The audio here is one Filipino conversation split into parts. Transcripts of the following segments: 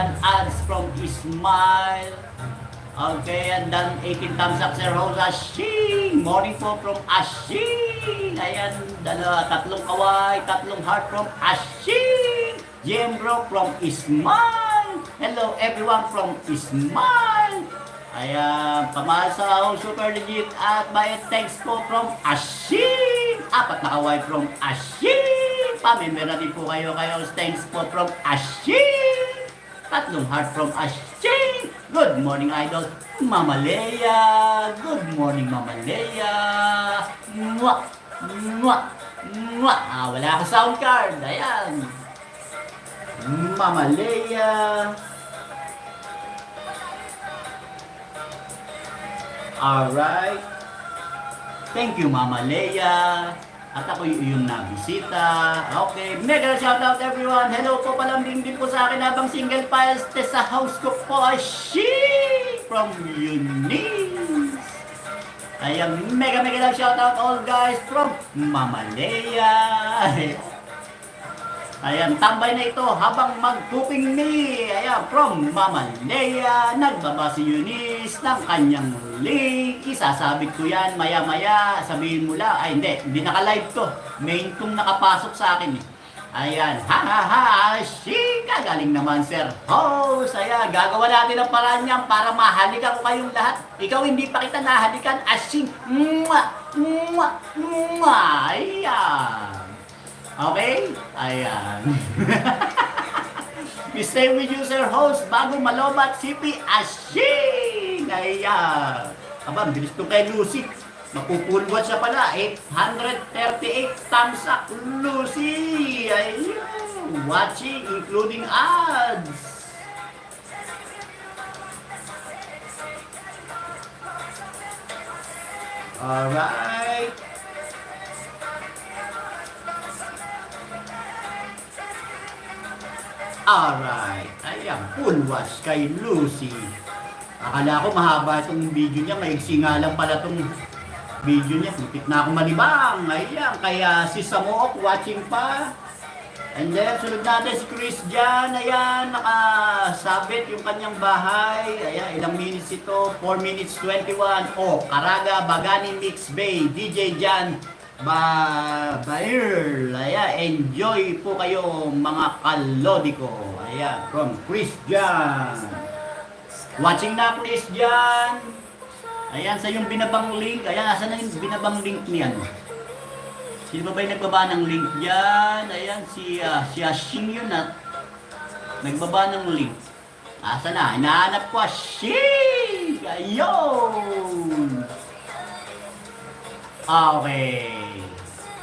Ayan, ads from Ismail. Okay, and then 18 thumbs up, Sir Rose Ashing. Morning po from Ashing. Ayan, tatlong kaway, tatlong heart from Ashing. GM Bro from Ismail. Hello everyone from Ismail. Ayan, pamahal sa super legit at bayad thanks po from Ashing. Apat na kaway from Ashing. Pamember na din po kayo. Thanks po from Ashing. Tatlong heart from Ashing. Good morning, idol. Mama Leia. Good morning, Mama Leia. Mwah! Mwah! Mwah! Wala akong sound card. Ayan. Mama Leia. Alright. Thank you, Mama Leia. At ako yung nabisita. Okay, mega shoutout everyone. Hello po palambing din po sa akin habang single files sa house ko po. She from Eunice. Ayan, mega lang shoutout all guys from Mama Leia. Ayan, tambay na ito habang mag-cooking me. Ayan, from Mama Leia. Nagbaba si Eunice ng kanyang link. Isasabit ko yan maya-maya. Sabihin mo lang. Ay, hindi naka-live to. Main kong nakapasok sa akin eh. Ayan, ha. Shika, galing naman sir host. Ayan, gagawa natin ang paraan niyan para mahalikan ko kayong lahat. Ikaw hindi pa kita nahalikan. Ashing, ayan. Okay? Ayan. We stay with you, Sir Host, bago malobat CP Ashing! Ayan. Aba, bilis to kay Lucy. Mapupulwat siya pala. 838 thumbs up, Lucy! Ayan. Watching, including ads. Alright. Alright, ayan, full watch kay Lucy. Akala ko mahaba itong video niya, maigsi nga lang pala itong video niya. Pipit na ako malibang, ayan, kaya si Samook watching pa. And then, sunod natin si Chris Jan, ayan, nakasabit yung kanyang bahay. Ayan, ilang minutes ito, 4 minutes 21. Oh, Caraga, Bagani, Mix Bay, DJ Jan, Bair. Ayan, enjoy po kayo mga kalodi ko. Ayan, from Christian. Watching na Christian. Ayan, sa yung binabang link. Ayan, nasa na yung binabang link niyan? Sino ba yung nagbaba ng link dyan? Ayan, si Ashing yun at nagbaba ng link. Asa na? Hinahanap ko Ashing! Ayun! Okay.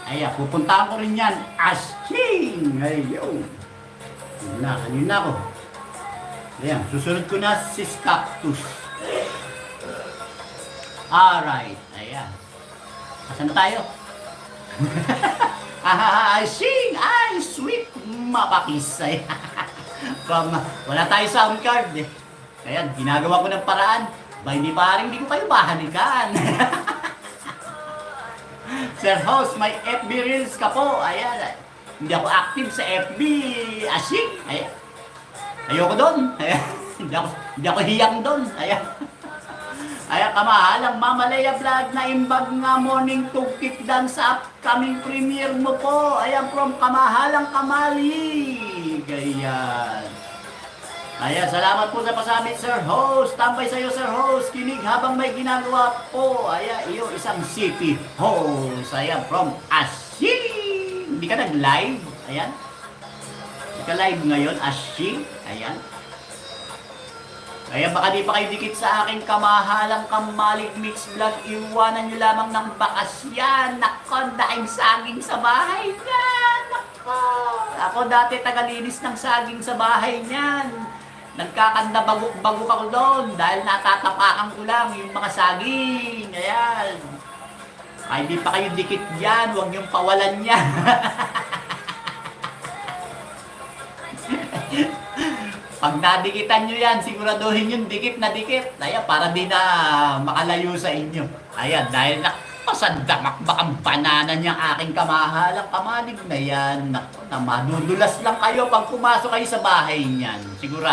Ayan, pupuntahan ko rin yan. Ashing! Ayun. Kanina ako. Ayan, susunod ko na si Cactus. Alright. Ayan. Asan tayo? Ashing! Ay, sweet! Mapakisay. Wala tayo sound card eh. Ayan, ginagawa ko ng paraan. Ba, hindi ko kayo mahalikan. Sir Host, may FB Reels ka po. Ayan. Hindi ako active sa FB. Ashing. Ayan. Ayoko doon. Ayan. Hindi ako hiyang doon. Ayan. Ayan, kamahalang Mama Leia Vlog na imbag nga morning tugtip dan sa upcoming premiere mo po. Ayan, from kamahalang Kamali. Ganyan. Ayan, salamat po sa pasamit, Sir Host. Tambay sa'yo, Sir Host. Kinig habang may ginagawa po. Ayan, iyo, isang CP Host. Ayan, from Ashing. Hindi ka nag-live? Ayan. Hindi ka live ngayon, Ashing. Ayan. Ayan, baka di pa kayo dikit sa aking kamahalang Kamalig Mix Vlog. Iwanan nyo lamang ng bakas yan. Nako, daing saging sa bahay niyan. Nako. Ako dati tagalinis ng saging sa bahay niyan. Nagkakanda bagok-bagok ako doon dahil natatapakan ko lang yung mga saging. Ayan. Ay, di pa kayo dikit yan. Huwag niyong pawalan yan. Pag nadikitan nyo yan, siguraduhin yung dikit na dikit. Ayan, para di na makalayo sa inyo. Ayan, dahil pasandamakbak ang banana niya aking kamahalang Kamalig na yan. Naku, na madudulas lang kayo pag pumasok kayo sa bahay niyan. Sigurado.